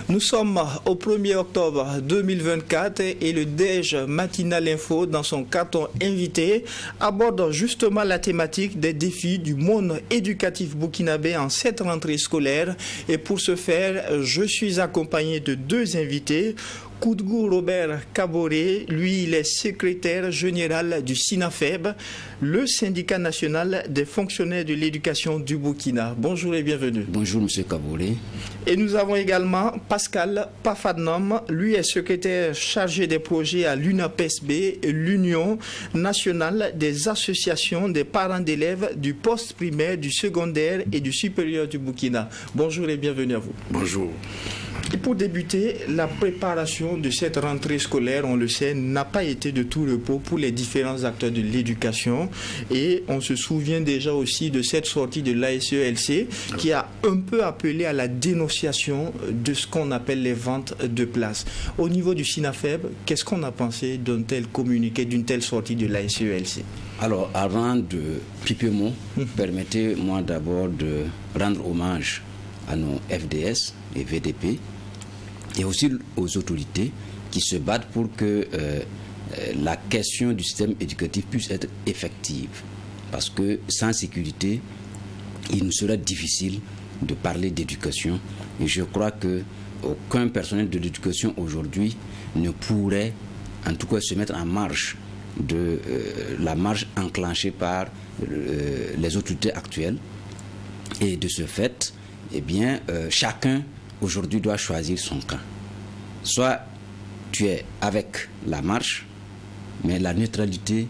Nous sommes au 1er octobre 2024 et le DEJ Matinal Info, dans son carton invité, aborde justement la thématique des défis du monde éducatif burkinabé en cette rentrée scolaire. Et pour ce faire, je suis accompagné de deux invités. Koudgou Robert Kaboré, lui, il est secrétaire général du SINAFEB, le syndicat national des fonctionnaires de l'éducation du Burkina. Bonjour et bienvenue. Bonjour, monsieur Kaboré. Et nous avons également Pascal Pafadnom, lui est secrétaire chargé des projets à l'UNAPESB, l'Union nationale des associations des parents d'élèves du post-primaire, du secondaire et du supérieur du Burkina. Bonjour et bienvenue à vous. Bonjour. Et pour débuter, la préparation de cette rentrée scolaire, on le sait, n'a pas été de tout repos pour les différents acteurs de l'éducation. Et on se souvient déjà aussi de cette sortie de l'ASELC qui a un peu appelé à la dénonciation de ce qu'on appelle les ventes de places. Au niveau du SINAFEB, qu'est-ce qu'on a pensé d'un tel communiqué, d'une telle sortie de l'ASELC? Alors, avant de piper mot, permettez-moi d'abord de rendre hommage à nos FDS et VDP, et aussi aux autorités qui se battent pour que la question du système éducatif puisse être effective. Parce que sans sécurité, il nous sera difficile de parler d'éducation. Et je crois qu'aucun personnel de l'éducation aujourd'hui ne pourrait, en tout cas, se mettre en marche de la marche enclenchée par les autorités actuelles. Et de ce fait, eh bien, chacun aujourd'hui doit choisir son camp. Soit tu es avec la marche, mais la neutralité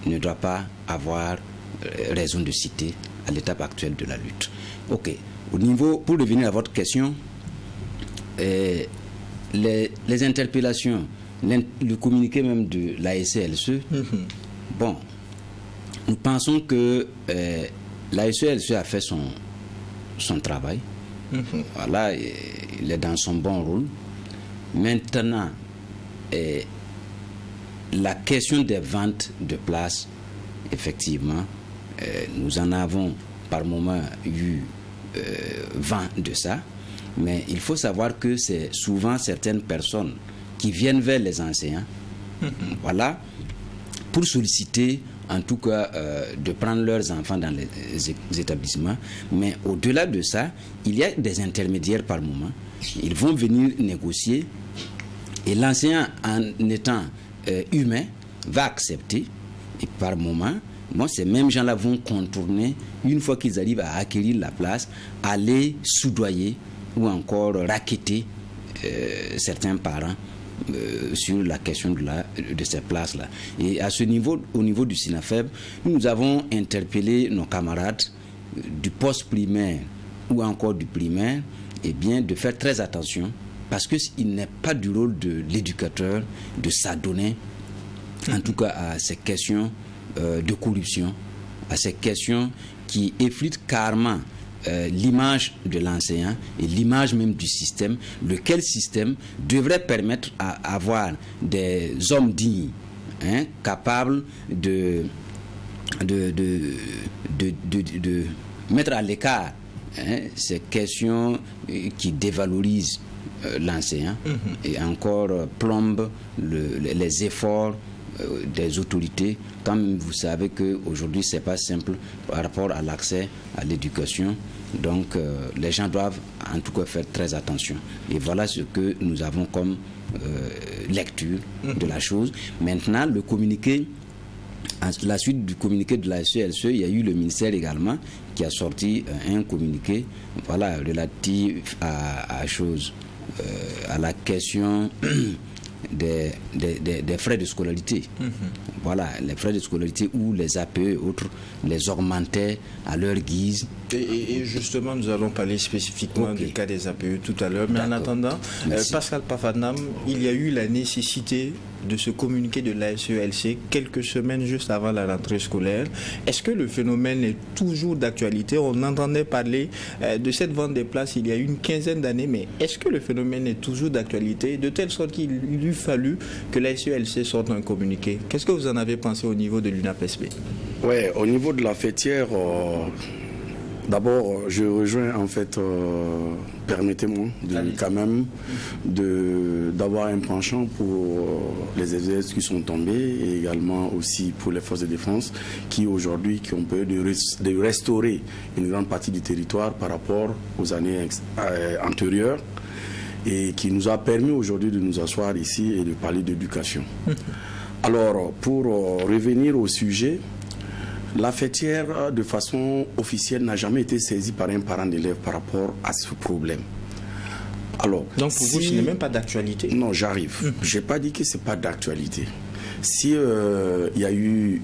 ne doit pas avoir raison de citer à l'étape actuelle de la lutte. Ok. Au niveau, pour revenir à votre question, les interpellations, le communiqué même de l'ASELC, bon, nous pensons que l'ASELC a fait son travail. Voilà, il est dans son bon rôle. Maintenant, la question des ventes de places, effectivement, nous en avons par moment eu vent de ça, mais il faut savoir que c'est souvent certaines personnes qui viennent vers les enseignants, voilà, pour solliciter en tout cas de prendre leurs enfants dans les établissements. Mais au-delà de ça, il y a des intermédiaires par moment. Ils vont venir négocier et l'enseignant, en étant humain, va accepter. Et par moment, ces mêmes gens-là vont contourner, une fois qu'ils arrivent à acquérir la place, aller soudoyer ou encore racketter certains parents sur la question de ces places-là. Et à ce niveau, au niveau du SINAFEB, nous avons interpellé nos camarades du post-primaire ou encore du primaire, eh bien, de faire très attention, parce qu'il n'est pas du rôle de l'éducateur de s'adonner, en tout cas à ces questions de corruption, à ces questions qui effritent carrément l'image de l'enseignant et l'image même du système, lequel système devrait permettre à avoir des hommes dignes, capables de mettre à l'écart ces questions qui dévalorisent l'enseignant et encore plombent les efforts des autorités, comme vous savez qu'aujourd'hui c'est pas simple par rapport à l'accès à l'éducation. Donc les gens doivent en tout cas faire très attention. Et voilà ce que nous avons comme lecture de la chose. Maintenant, le communiqué, à la suite du communiqué de la SELC, il y a eu le ministère également qui a sorti un communiqué, voilà, relatif à la question des frais de scolarité. Voilà, les frais de scolarité où les APE et autres les augmentaient à leur guise. Et justement, nous allons parler spécifiquement du cas des APE tout à l'heure. Mais en attendant, Pascal Pafadnom, il y a eu la nécessité de se communiquer de l'ASELC quelques semaines juste avant la rentrée scolaire. Est-ce que le phénomène est toujours d'actualité? On entendait parler de cette vente des places il y a une quinzaine d'années, mais est-ce que le phénomène est toujours d'actualité, de telle sorte qu'il eût fallu que l'ASELC sorte un communiqué? Qu'est-ce que vous en avez pensé au niveau de l'UNAPESB? Oui, au niveau de la fêtière, D'abord, je rejoins en fait, permettez-moi quand même d'avoir un penchant pour les exercices qui sont tombés et également aussi pour les forces de défense qui aujourd'hui ont permis de restaurer une grande partie du territoire par rapport aux années antérieures et qui nous a permis aujourd'hui de nous asseoir ici et de parler d'éducation. Alors, pour revenir au sujet, la fêtière, de façon officielle, n'a jamais été saisie par un parent d'élève par rapport à ce problème. Alors, donc pour vous, ce n'est même pas d'actualité? Non, j'arrive. Je n'ai pas dit que ce n'est pas d'actualité. Si il y a eu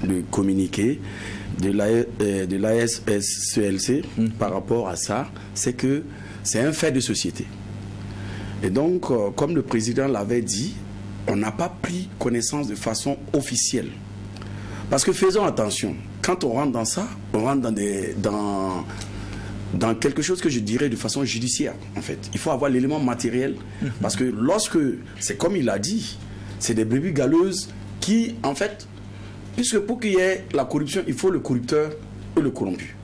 le communiqué de l'ASCLC par rapport à ça, c'est que c'est un fait de société. Et donc, comme le président l'avait dit, on n'a pas pris connaissance de façon officielle. Parce que faisons attention, quand on rentre dans ça, on rentre dans quelque chose que je dirais de façon judiciaire, en fait. Il faut avoir l'élément matériel, parce que lorsque, c'est comme il a dit, c'est des brebis galeuses qui, en fait, puisque pour qu'il y ait la corruption, il faut le corrupteur et le corrompu.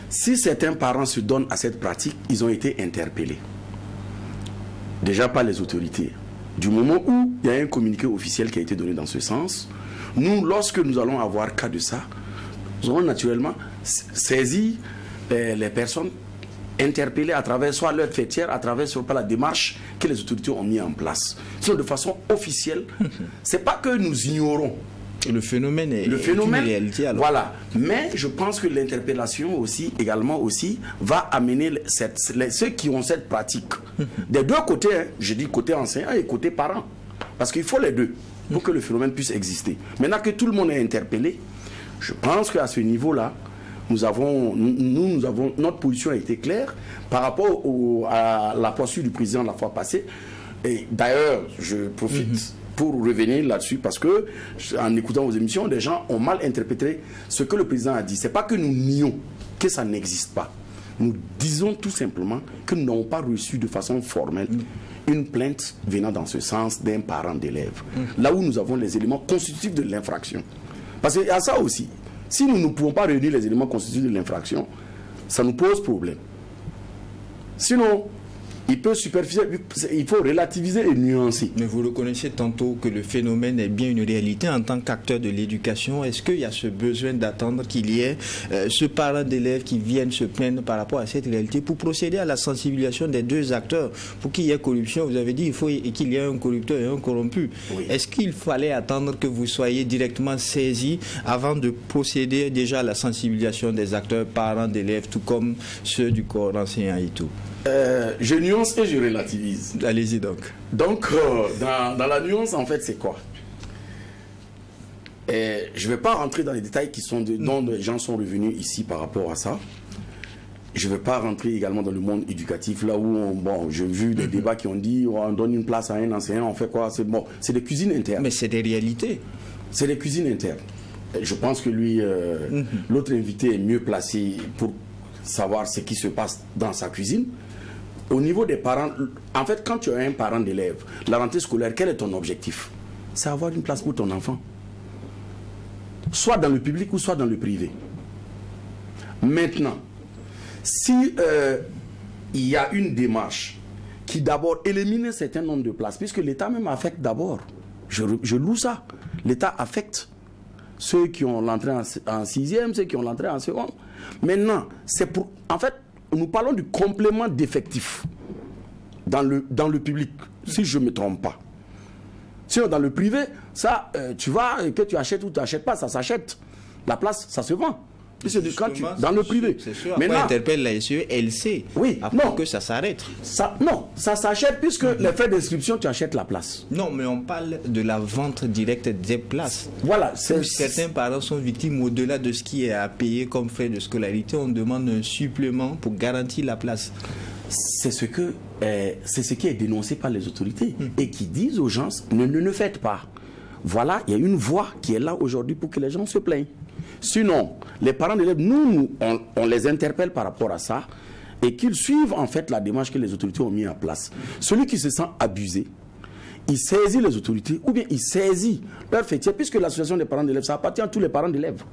Si certains parents se donnent à cette pratique, ils ont été interpellés. Déjà par les autorités. Du moment où il y a un communiqué officiel qui a été donné dans ce sens, nous, lorsque nous allons avoir cas de ça, nous allons naturellement saisir les personnes interpellées à travers soit leur fêtière, à travers soit la démarche que les autorités ont mis en place. Sinon, de façon officielle, c'est pas que nous ignorons. Le phénomène est une réalité alors. Voilà. Mais je pense que l'interpellation aussi, également aussi, va amener ceux qui ont cette pratique. Des deux côtés, hein, je dis côté enseignant et côté parent. Parce qu'il faut les deux pour que le phénomène puisse exister. Maintenant que tout le monde est interpellé, je pense qu'à ce niveau-là, notre position a été claire par rapport à la poursuite du président la fois passée. Et d'ailleurs, je profite pour revenir là-dessus parce que, en écoutant vos émissions, des gens ont mal interprété ce que le président a dit. Ce n'est pas que nous nions que ça n'existe pas. Nous disons tout simplement que nous n'avons pas reçu de façon formelle une plainte venant dans ce sens d'un parent d'élève. Là où nous avons les éléments constitutifs de l'infraction. Parce qu'il y a ça aussi. Si nous ne pouvons pas réunir les éléments constitutifs de l'infraction, ça nous pose problème. Sinon, il faut relativiser et nuancer. Mais vous reconnaissez tantôt que le phénomène est bien une réalité en tant qu'acteur de l'éducation. Est-ce qu'il y a ce besoin d'attendre qu'il y ait ce parent d'élèves qui viennent se plaindre par rapport à cette réalité pour procéder à la sensibilisation des deux acteurs? Pour qu'il y ait corruption, vous avez dit il faut qu'il y ait un corrupteur et un corrompu. Oui. Est-ce qu'il fallait attendre que vous soyez directement saisi avant de procéder déjà à la sensibilisation des acteurs, parents d'élèves, tout comme ceux du corps enseignant et tout? Je nuance et je relativise. Allez-y donc. Donc, dans la nuance, en fait, c'est quoi? Je ne vais pas rentrer dans les détails dont les gens sont revenus ici par rapport à ça. Je ne vais pas rentrer également dans le monde éducatif, là où, j'ai vu des débats qui ont dit on donne une place à un enseignant, on fait quoi? C'est des cuisines internes. Mais c'est des réalités. C'est des cuisines internes. Je pense que lui, l'autre invité est mieux placé pour savoir ce qui se passe dans sa cuisine. Au niveau des parents, en fait, quand tu as un parent d'élève, la rentrée scolaire, quel est ton objectif? C'est avoir une place pour ton enfant. Soit dans le public ou soit dans le privé. Maintenant, si il y a une démarche qui d'abord élimine un certain nombre de places, puisque l'État même affecte d'abord, je loue ça, l'État affecte ceux qui ont l'entrée en sixième, ceux qui ont l'entrée en seconde. Maintenant, c'est pour... En fait, nous parlons du complément d'effectifs dans le public, si je ne me trompe pas. Sinon, dans le privé, ça, tu vas, que tu achètes ou tu n'achètes pas, ça s'achète. La place, ça se vend. Dans le privé. C'est sûr. Après, maintenant, interpelle la SE, elle sait. Oui, non, que ça s'arrête. Non, ça s'achète puisque les frais d'inscription, tu achètes la place. Non, mais on parle de la vente directe des places. Voilà. Certains parents sont victimes au-delà de ce qui est à payer comme frais de scolarité. On demande un supplément pour garantir la place. C'est ce qui est dénoncé par les autorités et qui disent aux gens ne faites pas. Voilà, il y a une voix qui est là aujourd'hui pour que les gens se plaignent. Sinon, les parents d'élèves, on les interpelle par rapport à ça et qu'ils suivent en fait la démarche que les autorités ont mis en place. Celui qui se sent abusé, il saisit les autorités ou bien il saisit leur fêtière, puisque l'association des parents d'élèves, ça appartient à tous les parents d'élèves.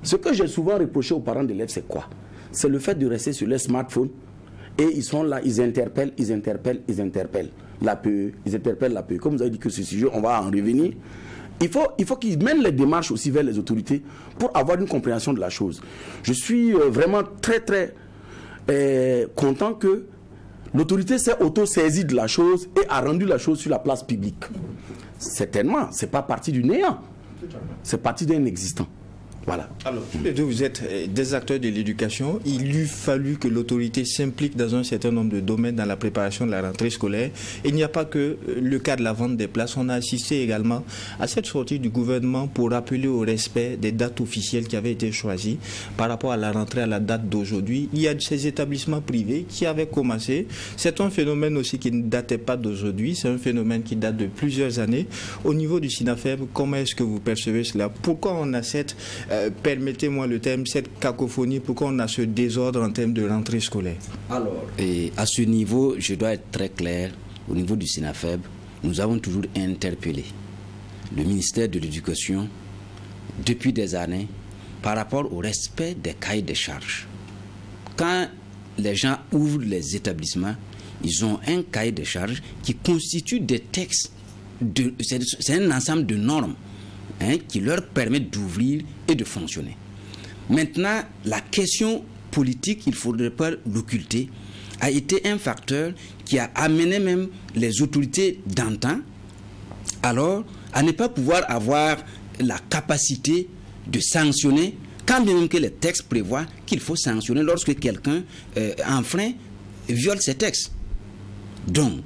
Ce que j'ai souvent reproché aux parents d'élèves, c'est quoi? C'est le fait de rester sur les smartphones et ils sont là, ils interpellent l'APE, ils interpellent l'APE. Comme vous avez dit que ce sujet, on va en revenir. Il faut qu'ils mènent les démarches aussi vers les autorités pour avoir une compréhension de la chose. Je suis vraiment très content que l'autorité s'est auto-saisie de la chose et a rendu la chose sur la place publique. Certainement, ce n'est pas parti du néant, c'est parti d'un existant. Voilà. Alors, tous les deux, vous êtes des acteurs de l'éducation. Il eût fallu que l'autorité s'implique dans un certain nombre de domaines dans la préparation de la rentrée scolaire. Il n'y a pas que le cas de la vente des places. On a assisté également à cette sortie du gouvernement pour appeler au respect des dates officielles qui avaient été choisies par rapport à la rentrée à la date d'aujourd'hui. Il y a ces établissements privés qui avaient commencé. C'est un phénomène aussi qui ne datait pas d'aujourd'hui. C'est un phénomène qui date de plusieurs années. Au niveau du SINAFEB, comment est-ce que vous percevez cela? Pourquoi on a cette permettez-moi le terme, cette cacophonie, pourquoi on a ce désordre en termes de rentrée scolaire? Alors, et à ce niveau, je dois être très clair, au niveau du SINAFEB, nous avons toujours interpellé le ministère de l'Éducation depuis des années par rapport au respect des cahiers de charges. Quand les gens ouvrent les établissements, ils ont un cahier de charges qui constitue des textes, c'est un ensemble de normes qui leur permet d'ouvrir et de fonctionner. Maintenant, la question politique, il ne faudrait pas l'occulter, a été un facteur qui a amené même les autorités d'antan alors à ne pas pouvoir avoir la capacité de sanctionner, quand bien même que les textes prévoient qu'il faut sanctionner lorsque quelqu'un enfreint, viole ces textes. Donc,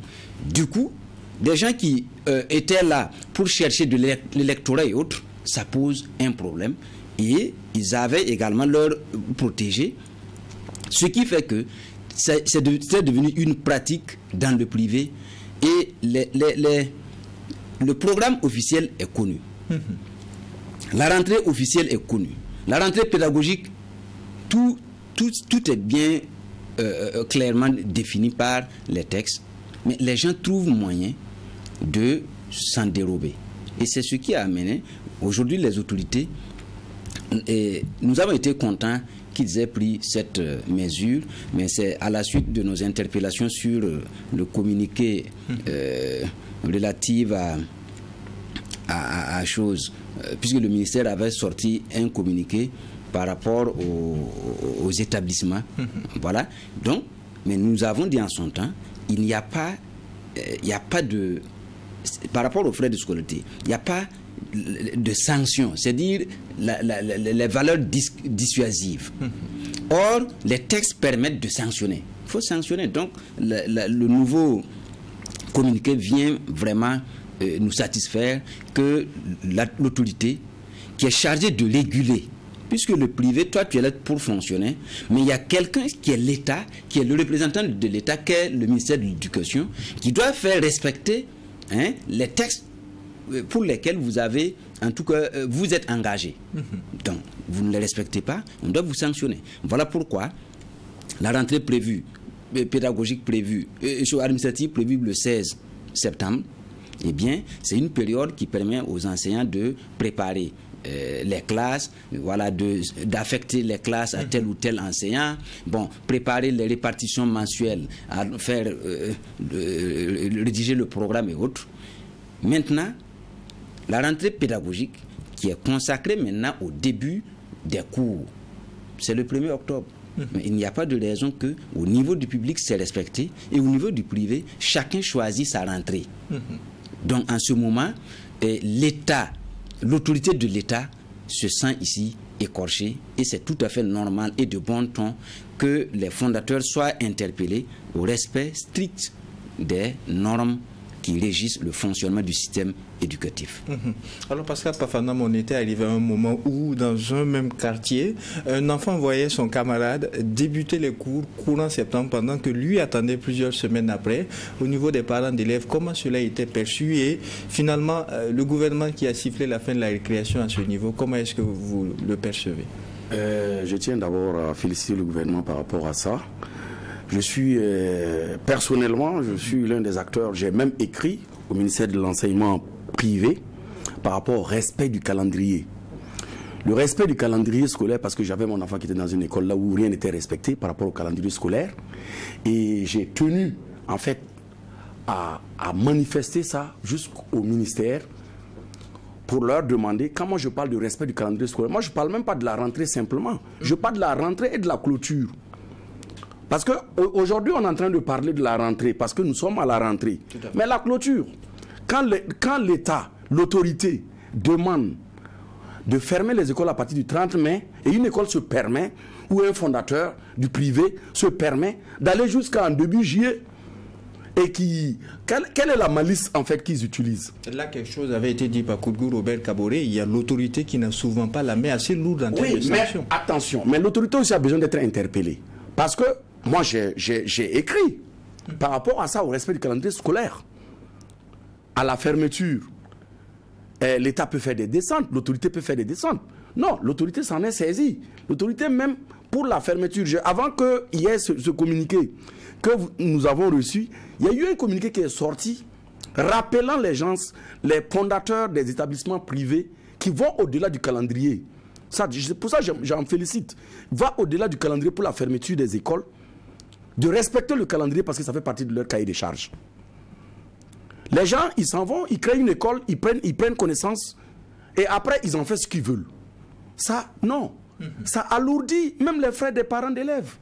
du coup, des gens qui étaient là pour chercher de l'électorat et autres, ça pose un problème. Et ils avaient également leur protégé. Ce qui fait que c'est devenu une pratique dans le privé. Et le programme officiel est connu. La rentrée officielle est connue. La rentrée pédagogique, tout est bien clairement défini par les textes. Mais les gens trouvent moyen de s'en dérober. Et c'est ce qui a amené aujourd'hui les autorités. Et nous avons été contents qu'ils aient pris cette mesure, mais c'est à la suite de nos interpellations sur le communiqué relatif à choses, puisque le ministère avait sorti un communiqué par rapport aux établissements. Voilà. Donc, mais nous avons dit en son temps, il n'y a pas de... Par rapport aux frais de scolarité, il n'y a pas de sanctions, c'est-à-dire les valeurs dissuasives. Or, les textes permettent de sanctionner. Il faut sanctionner. Donc, le nouveau communiqué vient vraiment nous satisfaire que l'autorité qui est chargée de réguler, puisque le privé, toi tu es là pour fonctionner, mais il y a quelqu'un qui est l'État, qui est le représentant de l'État, qui est le ministère de l'Éducation, qui doit faire respecter les textes pour lesquels vous avez, en tout cas, vous êtes engagé. Donc, vous ne les respectez pas, on doit vous sanctionner. Voilà pourquoi la rentrée prévue, pédagogique prévue, administrative prévue le 16 septembre, eh bien, c'est une période qui permet aux enseignants de préparer les classes, voilà, d'affecter les classes à tel ou tel enseignant, bon, préparer les répartitions mensuelles, à faire rédiger le programme et autres. Maintenant, la rentrée pédagogique qui est consacrée maintenant au début des cours, c'est le 1er octobre. Mais il n'y a pas de raison que au niveau du public c'est respecté et au niveau du privé chacun choisit sa rentrée. Donc en ce moment, l'État, l'autorité de l'État se sent ici écorchée et c'est tout à fait normal et de bon ton que les fondateurs soient interpellés au respect strict des normes qui régissent le fonctionnement du système éducatif. Alors Pascal Pafanam, on était arrivé à un moment où dans un même quartier, un enfant voyait son camarade débuter les cours courant septembre pendant que lui attendait plusieurs semaines après. Au niveau des parents d'élèves, comment cela était perçu et finalement le gouvernement qui a sifflé la fin de la récréation à ce niveau, comment est-ce que vous le percevez? Je tiens d'abord à féliciter le gouvernement par rapport à ça. Je suis personnellement, je suis l'un des acteurs, j'ai même écrit au ministère de l'enseignement privé par rapport au respect du calendrier. Le respect du calendrier scolaire, parce que j'avais mon enfant qui était dans une école là où rien n'était respecté par rapport au calendrier scolaire. Et j'ai tenu, en fait, à manifester ça jusqu'au ministère pour leur demander, quand moi je parle du respect du calendrier scolaire, moi je ne parle même pas de la rentrée simplement. Je parle de la rentrée et de la clôture. Parce qu'aujourd'hui, on est en train de parler de la rentrée, parce que nous sommes à la rentrée. Mais la clôture, quand l'État, l'autorité demande de fermer les écoles à partir du 30 mai, et une école se permet, ou un fondateur du privé se permet d'aller jusqu'en début juillet, et quelle est la malice en fait qu'ils utilisent? Là, quelque chose avait été dit par Koudgou Robert Kaboré, il y a l'autorité qui n'a souvent pas la main assez lourde en termes de sanctions. Mais attention, mais l'autorité aussi a besoin d'être interpellée. Parce que moi, j'ai écrit par rapport à ça, au respect du calendrier scolaire, à la fermeture. L'État peut faire des descentes, l'autorité peut faire des descentes. Non, l'autorité s'en est saisie. L'autorité même pour la fermeture. Avant qu'il y ait ce communiqué que nous avons reçu, il y a eu un communiqué qui est sorti rappelant les gens, les fondateurs des établissements privés qui vont au-delà du calendrier. Pour ça, j'en félicite. Va au-delà du calendrier pour la fermeture des écoles, de respecter le calendrier parce que ça fait partie de leur cahier des charges. Les gens, ils s'en vont, ils créent une école, ils prennent connaissance et après, ils en font ce qu'ils veulent. Ça, non. Ça alourdit même les frais des parents d'élèves.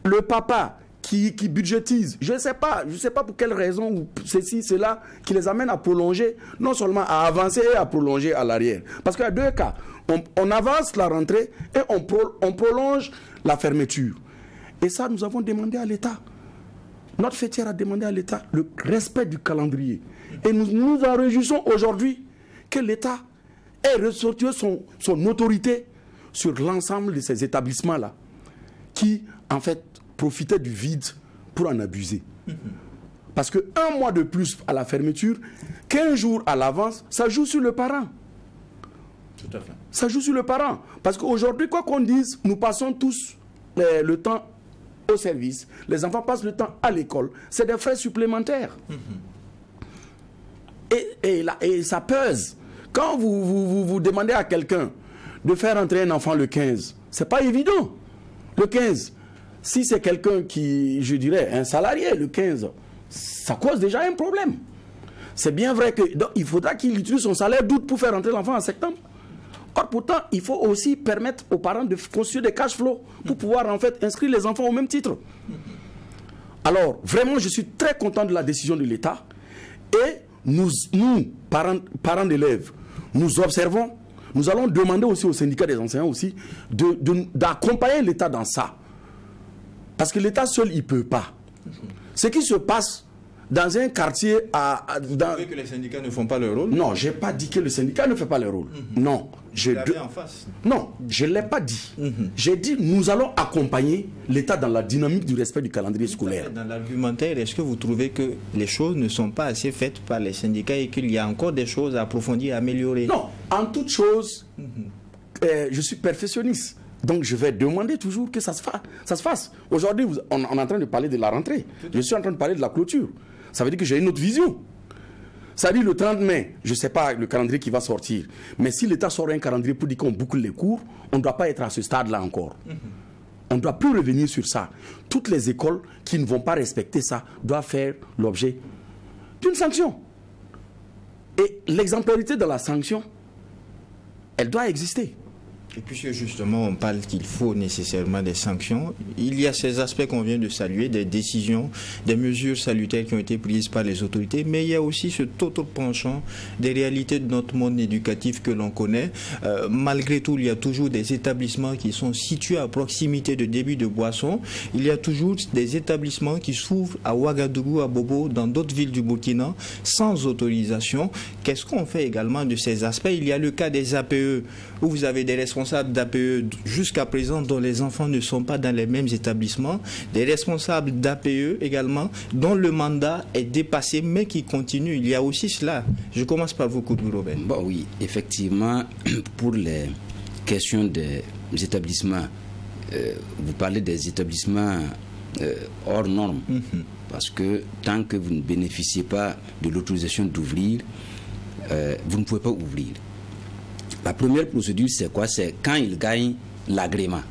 Le papa qui budgétise, je ne sais pas pour quelle raison, ou ceci, cela, qui les amène à prolonger, non seulement à avancer et à prolonger à l'arrière. Parce qu'il y a deux cas. On avance la rentrée et on prolonge la fermeture. Et ça, nous avons demandé à l'État. Notre fêtière a demandé à l'État le respect du calendrier. Et nous nous en réjouissons aujourd'hui que l'État ait ressorti son autorité sur l'ensemble de ces établissements-là qui, en fait, profitaient du vide pour en abuser. Parce qu'un mois de plus à la fermeture, 15 jours à l'avance, ça joue sur le parent. Tout à fait. Ça joue sur le parent. Parce qu'aujourd'hui, quoi qu'on dise, nous passons tous le temps au service. Les enfants passent le temps à l'école. C'est des frais supplémentaires. Et ça pèse. Quand vous demandez à quelqu'un de faire entrer un enfant le 15, c'est pas évident. Le 15, si c'est quelqu'un qui, je dirais, un salarié, le 15, ça cause déjà un problème. C'est bien vrai qu'il faudra qu'il utilise son salaire d'août pour faire entrer l'enfant en septembre. Or, pourtant, il faut aussi permettre aux parents de construire des cash flows pour pouvoir en fait inscrire les enfants au même titre. Alors, vraiment, je suis très content de la décision de l'État. Et nous parents d'élèves, nous observons, nous allons demander aussi au syndicat des enseignants aussi d'accompagner l'État dans ça. Parce que l'État seul, il ne peut pas. Ce qui se passe dans un quartier Vous trouvez que les syndicats ne font pas leur rôle? Non, je n'ai pas dit que le syndicat ne fait pas leur rôle. Non. En face. Non, je ne l'ai pas dit. J'ai dit nous allons accompagner l'État dans la dynamique du respect du calendrier scolaire. Dans l'argumentaire, est-ce que vous trouvez que les choses ne sont pas assez faites par les syndicats et qu'il y a encore des choses à approfondir, à améliorer? Non, en toute chose, je suis perfectionniste. Donc je vais demander toujours que ça se fasse. Aujourd'hui, on est en train de parler de la rentrée. Je suis en train de parler de la clôture. Ça veut dire que j'ai une autre vision. Ça dit le 30 mai, je ne sais pas le calendrier qui va sortir. Mais si l'État sort un calendrier pour dire qu'on boucle les cours, on ne doit pas être à ce stade-là encore. On ne doit plus revenir sur ça. Toutes les écoles qui ne vont pas respecter ça doivent faire l'objet d'une sanction. Et l'exemplarité de la sanction, elle doit exister. Et puisque justement on parle qu'il faut nécessairement des sanctions, il y a ces aspects qu'on vient de saluer, des décisions, des mesures salutaires qui ont été prises par les autorités, mais il y a aussi ce autre penchant des réalités de notre monde éducatif que l'on connaît. Malgré tout, il y a toujours des établissements qui sont situés à proximité de débits de boissons. Il y a toujours des établissements qui s'ouvrent à Ouagadougou, à Bobo, dans d'autres villes du Burkina, sans autorisation. Qu'est-ce qu'on fait également de ces aspects? Il y a le cas des APE, où vous avez des responsables d'APE jusqu'à présent dont les enfants ne sont pas dans les mêmes établissements, des responsables d'APE également dont le mandat est dépassé mais qui continuent. Il y a aussi cela. Je commence par vous, Koudgou Robert. Bon, oui, effectivement, pour les questions des établissements, vous parlez des établissements hors normes, parce que tant que vous ne bénéficiez pas de l'autorisation d'ouvrir, vous ne pouvez pas ouvrir. La première procédure, c'est quoi? C'est quand il gagne l'agrément.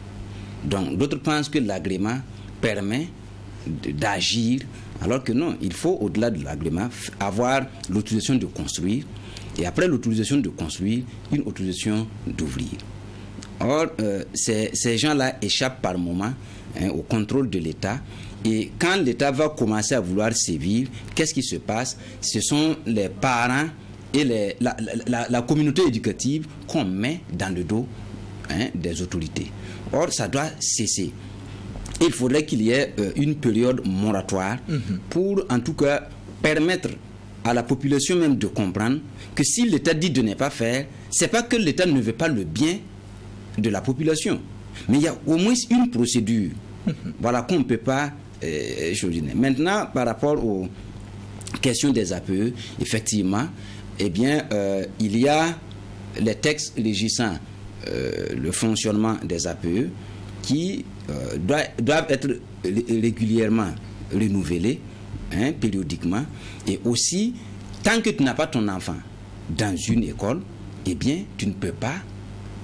Donc, d'autres pensent que l'agrément permet d'agir, alors que non, il faut, au-delà de l'agrément, avoir l'autorisation de construire, et après l'autorisation de construire, une autorisation d'ouvrir. Or, ces gens-là échappent par moment au contrôle de l'État. Et quand l'État va commencer à vouloir sévir, qu'est-ce qui se passe? Ce sont les parents et la communauté éducative qu'on met dans le dos des autorités. Or, ça doit cesser. Il faudrait qu'il y ait une période moratoire pour, en tout cas, permettre à la population même de comprendre que si l'État dit de ne pas faire, c'est pas que l'État ne veut pas le bien de la population, mais il y a au moins une procédure, voilà, qu'on ne peut pas choisir. Maintenant, par rapport aux questions des APE, effectivement, eh bien, il y a les textes régissant le fonctionnement des APE qui doivent être régulièrement renouvelés, périodiquement, et aussi, tant que tu n'as pas ton enfant dans une école, eh bien, tu ne peux pas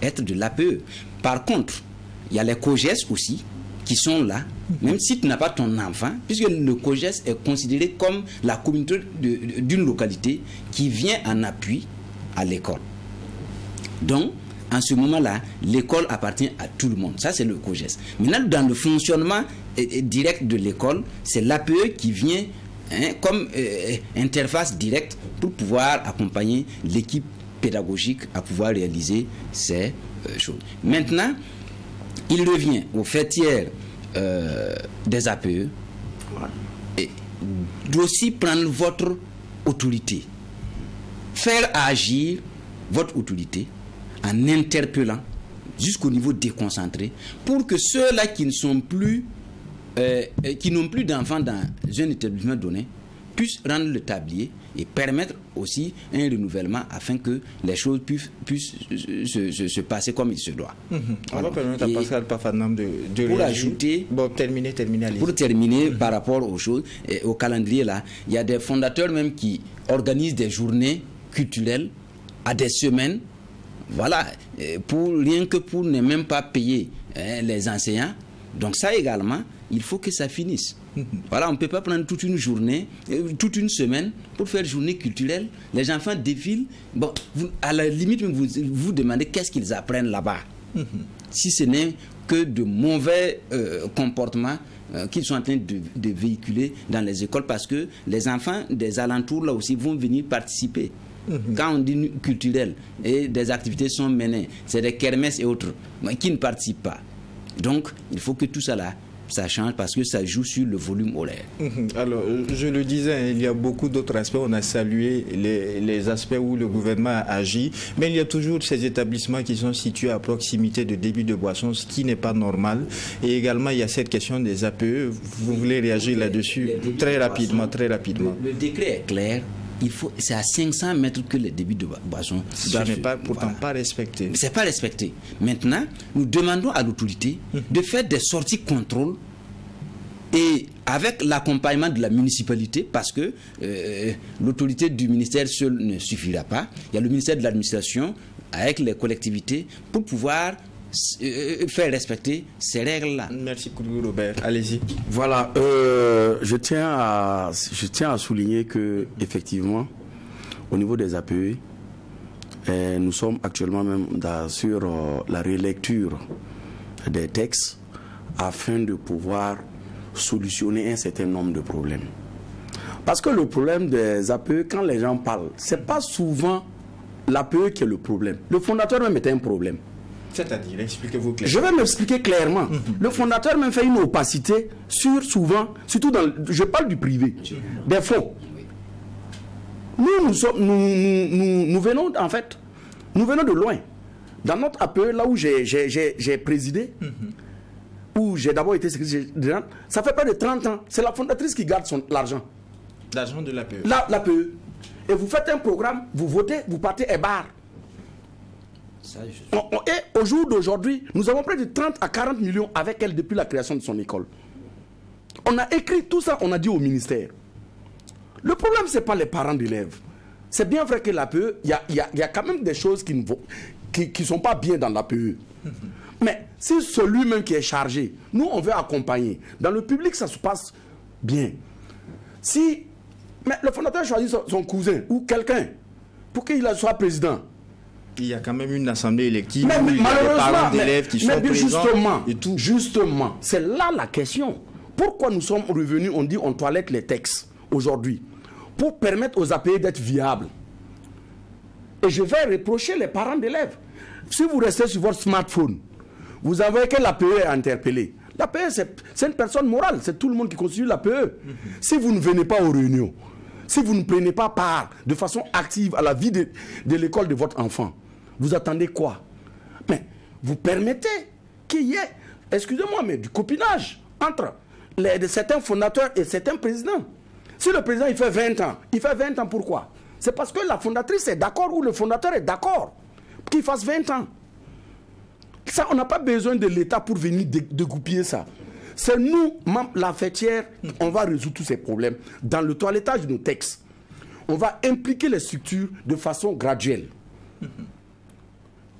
être de l'APE. Par contre, il y a les COGES aussi qui sont là, même si tu n'as pas ton enfant, puisque le COGES est considéré comme la communauté d'une localité qui vient en appui à l'école. Donc, en ce moment-là, l'école appartient à tout le monde. Ça, c'est le COGES. Maintenant, dans le fonctionnement direct de l'école, c'est l'APE qui vient comme interface directe pour pouvoir accompagner l'équipe pédagogique à pouvoir réaliser ces choses. Maintenant, il revient aux fêtières des APE et d'aussi prendre votre autorité, faire agir votre autorité en interpellant jusqu'au niveau déconcentré pour que ceux-là qui ne sont plus qui n'ont plus d'enfants dans un établissement donné puissent rendre le tablier et permettre aussi un renouvellement afin que les choses puissent se passer comme il se doit. On va permettre à Pascal Pafanam de pour réagir. ajouter, bon, terminer, allez-y. pour terminer par rapport aux choses, au calendrier là, il y a des fondateurs même qui organisent des journées culturelles à des semaines, voilà, rien que pour ne même pas payer les enseignants. Donc ça également, il faut que ça finisse. Voilà, on ne peut pas prendre toute une journée, toute une semaine pour faire journée culturelle. Les enfants défilent. Bon, à la limite, vous demandez qu'est-ce qu'ils apprennent là-bas. Si ce n'est que de mauvais comportements qu'ils sont en train de véhiculer dans les écoles, parce que les enfants des alentours là aussi vont venir participer. Quand on dit culturel et des activités sont menées, c'est des kermesses et autres, mais qui ne participent pas. Donc, il faut que tout ça là, ça change parce que ça joue sur le volume horaire. Alors, je le disais, il y a beaucoup d'autres aspects. On a salué les aspects où le gouvernement a agi, mais il y a toujours ces établissements qui sont situés à proximité de débits de boissons, ce qui n'est pas normal. Et également, il y a cette question des APE. Vous voulez réagir là-dessus très rapidement, très rapidement. Le décret est clair. C'est à 500 mètres que les débits de boissons. Ce n'est pourtant pas respecté. C'est pas respecté. Maintenant, nous demandons à l'autorité de faire des sorties contrôle et avec l'accompagnement de la municipalité, parce que l'autorité du ministère seul ne suffira pas. Il y a le ministère de l'administration avec les collectivités pour pouvoir faire respecter ces règles-là. Merci Robert. Allez-y. Voilà, je tiens à souligner que effectivement, au niveau des APE, nous sommes actuellement même sur la relecture des textes afin de pouvoir solutionner un certain nombre de problèmes. Parce que le problème des APE, quand les gens parlent, c'est pas souvent l'APE qui est le problème. Le fondateur même était un problème. C'est-à-dire, expliquez-vous clairement. Je vais m'expliquer clairement. Le fondateur même fait une opacité sur souvent, surtout dans, je parle du privé, des fonds. Nous venons en fait, nous venons de loin. Dans notre APE, là où j'ai présidé, où j'ai d'abord été secrétaire, ça fait près de 30 ans. C'est la fondatrice qui garde l'argent. L'argent de l'APE. L'APE. Et vous faites un programme, vous votez, vous partez et barre. Et au jour d'aujourd'hui, nous avons près de 30 à 40 millions avec elle depuis la création de son école. On a écrit tout ça, on a dit au ministère. Le problème, ce n'est pas les parents d'élèves. C'est bien vrai que l'APE, il y a quand même des choses qui ne vont. qui sont pas bien dans l'APE. Mais c'est celui-même qui est chargé. Nous, on veut accompagner. Dans le public, ça se passe bien. Si mais le fondateur choisit son cousin ou quelqu'un pour qu'il soit président. Il y a quand même une assemblée élective mais, où il y a des parents d'élèves qui sont présents et tout. Justement, c'est là la question. Pourquoi nous sommes revenus, on dit on toilette les textes aujourd'hui pour permettre aux APE d'être viables. Et je vais reprocher les parents d'élèves. Si vous restez sur votre smartphone, vous avez que l'APE est interpellé. L'APE, c'est une personne morale, c'est tout le monde qui constitue l'APE. Si vous ne venez pas aux réunions, si vous ne prenez pas part de façon active à la vie de l'école de votre enfant, vous attendez quoi? Mais vous permettez qu'il y ait, excusez-moi, mais du copinage entre certains fondateurs et certains présidents. Si le président il fait 20 ans, il fait 20 ans pourquoi? C'est parce que la fondatrice est d'accord ou le fondateur est d'accord qu'il fasse 20 ans. Ça, on n'a pas besoin de l'État pour venir dégoupiller ça. C'est nous, la fêtière, on va résoudre tous ces problèmes dans le toilettage de nos textes. On va impliquer les structures de façon graduelle.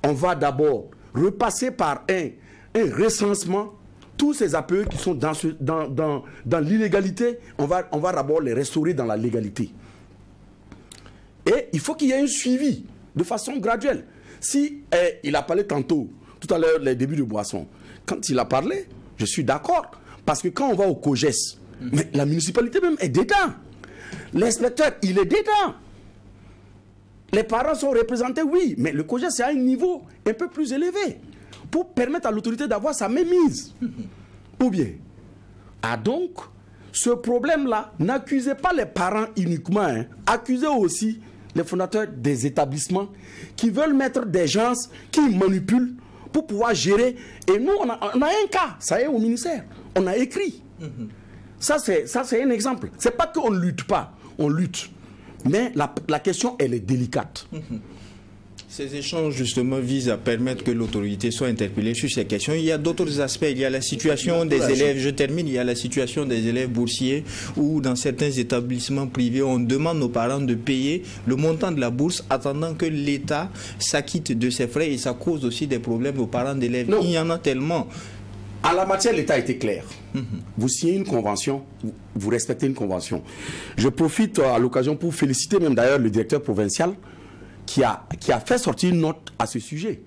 On va d'abord repasser par un recensement. Tous ces APE qui sont dans l'illégalité, on va d'abord les restaurer dans la légalité. Et il faut qu'il y ait un suivi de façon graduelle. Si il a parlé tantôt, tout à l'heure, les débuts de Boisson, quand il a parlé, je suis d'accord. Parce que quand on va au COGES, mais la municipalité même est dedans. L'inspecteur, il est dedans. Les parents sont représentés, oui, mais le COGES, c'est à un niveau un peu plus élevé pour permettre à l'autorité d'avoir sa mainmise. Ou bien, donc, ce problème-là, n'accusez pas les parents uniquement, hein, accusez aussi les fondateurs des établissements qui veulent mettre des gens qui manipulent pour pouvoir gérer. Et nous, on a un cas, ça y est, au ministère. On a écrit. Ça, c'est un exemple. C'est pas qu'on ne lutte pas, on lutte. Mais la question, elle est délicate. Ces échanges, justement, visent à permettre que l'autorité soit interpellée sur ces questions. Il y a d'autres aspects. Il y a la situation des élèves. Je termine. Il y a la situation des élèves boursiers où, dans certains établissements privés, on demande aux parents de payer le montant de la bourse attendant que l'État s'acquitte de ses frais. Et ça cause aussi des problèmes aux parents d'élèves. Il y en a tellement. En la matière, l'État a été clair. Vous signez une convention, vous respectez une convention. Je profite à l'occasion pour féliciter même d'ailleurs le directeur provincial qui a fait sortir une note à ce sujet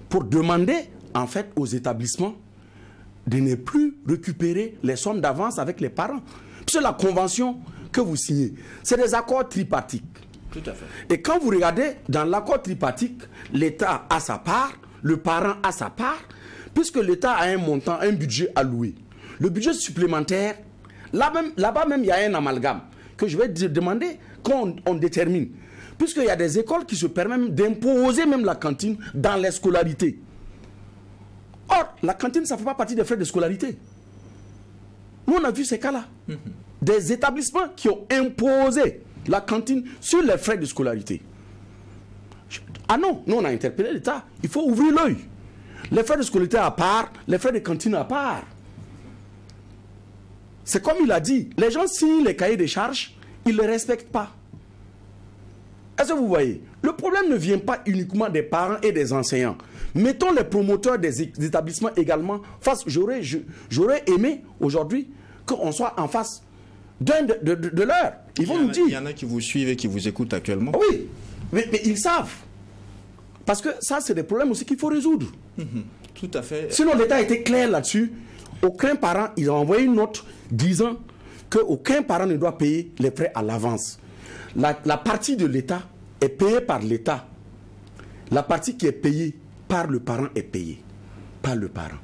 pour demander en fait aux établissements de ne plus récupérer les sommes d'avance avec les parents. Puisque la convention que vous signez, c'est des accords tripartites. Tout à fait. Et quand vous regardez dans l'accord tripartite, l'État a sa part, le parent a sa part, puisque l'État a un montant, un budget alloué. Le budget supplémentaire, là-bas même, il y a un amalgame que je vais demander qu'on détermine. Puisqu'il y a des écoles qui se permettent d'imposer même la cantine dans les scolarités. Or, la cantine, ça ne fait pas partie des frais de scolarité. Nous, on a vu ces cas-là. Des établissements qui ont imposé la cantine sur les frais de scolarité. Ah non, nous, on a interpellé l'État. Il faut ouvrir l'œil. Les frais de scolarité à part, les frais de cantine à part. C'est comme il a dit, les gens signent les cahiers de charges, ils ne les respectent pas. Est-ce que vous voyez? Le problème ne vient pas uniquement des parents et des enseignants. Mettons les promoteurs des établissements également face. J'aurais aimé aujourd'hui qu'on soit en face de l'heure. Ils vont nous dire. Il y en a qui vous suivent et qui vous écoutent actuellement. Oui, mais ils savent. Parce que ça, c'est des problèmes aussi qu'il faut résoudre. Tout à fait. Sinon, l'État était clair là-dessus. Aucun parent, ils ont envoyé une note disant qu'aucun parent ne doit payer les frais à l'avance. La partie de l'État est payée par l'État. La partie qui est payée par le parent est payée par le parent.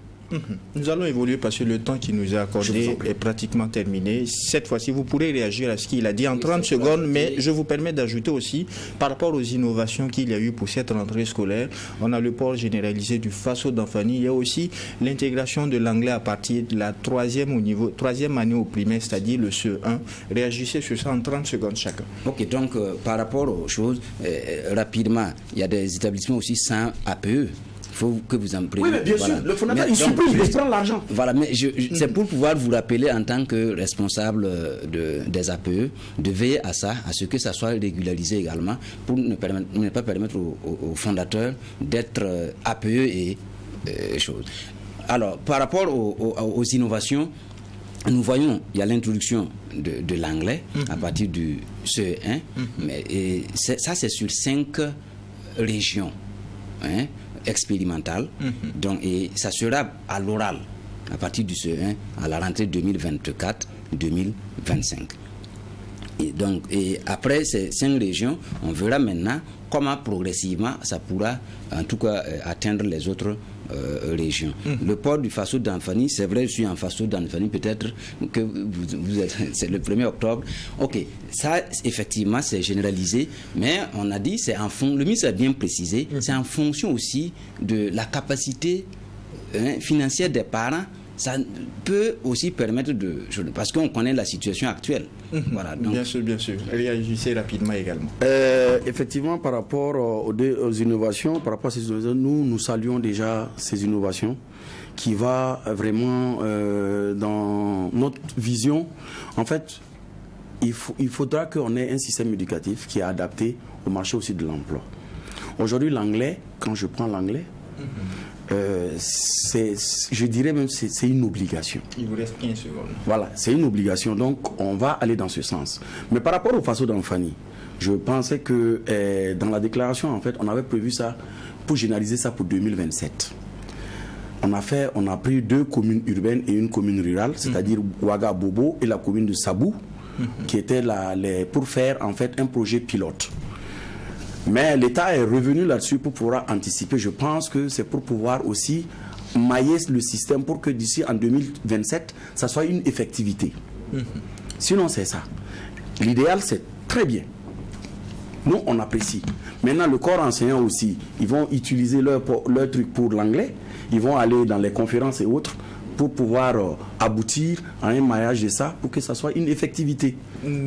Nous allons évoluer parce que le temps qui nous est accordé est pratiquement terminé. Cette fois-ci, vous pourrez réagir à ce qu'il a dit en 30 secondes, mais je vous permets d'ajouter aussi, par rapport aux innovations qu'il y a eu pour cette rentrée scolaire, on a le port généralisé du Faso d'Anfani, il y a aussi l'intégration de l'anglais à partir de la troisième année au primaire, c'est-à-dire le CE1. Réagissez sur ça en 30 secondes chacun. Ok, donc par rapport aux choses, rapidement, il y a des établissements aussi sans APE. faut que vous en preniez. Oui, mais bien sûr, le fondateur, il supprime, il prend l'argent. Voilà, mais c'est pour pouvoir vous rappeler en tant que responsable des APE, de veiller à ça, à ce que ça soit régularisé également, pour ne pas permettre aux fondateurs d'être APE et choses. Alors, par rapport aux innovations, nous voyons, il y a l'introduction de l'anglais à partir du CE1, mais ça c'est sur 5 régions expérimentales, donc, et ça sera à l'oral à partir du CE1 à la rentrée 2024-2025. Et après ces 5 régions, on verra maintenant comment progressivement ça pourra en tout cas atteindre les autres régions. Le port du faso d'Anfani, c'est vrai, je suis en faso d'Anfani, peut-être que vous êtes, c'est le 1er octobre. Ok, ça effectivement c'est généralisé, mais on a dit, le ministre a bien précisé, c'est en fonction aussi de la capacité financière des parents. Ça peut aussi permettre parce qu'on connaît la situation actuelle. Voilà, donc. Bien sûr, bien sûr. Réagissez rapidement également. Effectivement, par rapport aux innovations, par rapport à ces innovations, nous saluons déjà ces innovations qui va vraiment dans notre vision. En fait, il faudra qu'on ait un système éducatif qui est adapté au marché aussi de l'emploi. Aujourd'hui, l'anglais, quand je prends l'anglais, je dirais même c'est une obligation. Il vous reste 15 secondes. Voilà, c'est une obligation, donc on va aller dans ce sens. Mais par rapport au faso d'Anfani, je pensais que dans la déclaration, en fait, on avait prévu ça pour généraliser ça pour 2027. On a pris 2 communes urbaines et une commune rurale, c'est-à-dire Ouaga Bobo et la commune de Sabou, qui étaient pour faire en fait un projet pilote. Mais l'État est revenu là-dessus pour pouvoir anticiper. Je pense que c'est pour pouvoir aussi mailler le système pour que d'ici en 2027, ça soit une effectivité. Sinon, c'est ça. L'idéal, c'est très bien. Nous, on apprécie. Maintenant, le corps enseignant aussi, ils vont utiliser leur truc pour l'anglais. Ils vont aller dans les conférences et autres pour pouvoir aboutir à un maillage de ça, pour que ça soit une effectivité.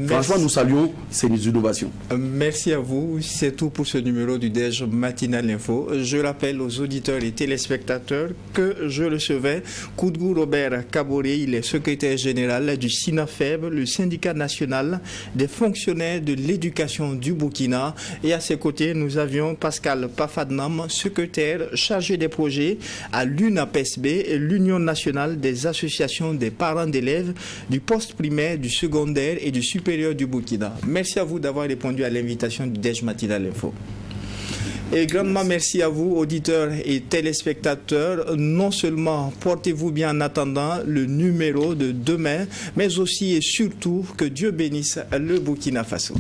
Franchement, nous saluons ces innovations. Merci à vous. C'est tout pour ce numéro du DEJ Matinal Info. Je rappelle aux auditeurs et téléspectateurs que je recevais Koudgou Robert Kaboré, il est secrétaire général du SINAFEB, le syndicat national des fonctionnaires de l'éducation du Burkina. Et à ses côtés, nous avions Pascal Pafadnam, secrétaire chargé des projets à l'UNAPESB, l'Union nationale des associations des parents d'élèves du poste primaire, du secondaire et du supérieur du Burkina. Merci à vous d'avoir répondu à l'invitation du DEJ Matinal Info. Et grandement merci à vous, auditeurs et téléspectateurs. Non seulement portez-vous bien en attendant le numéro de demain, mais aussi et surtout que Dieu bénisse le Burkina Faso.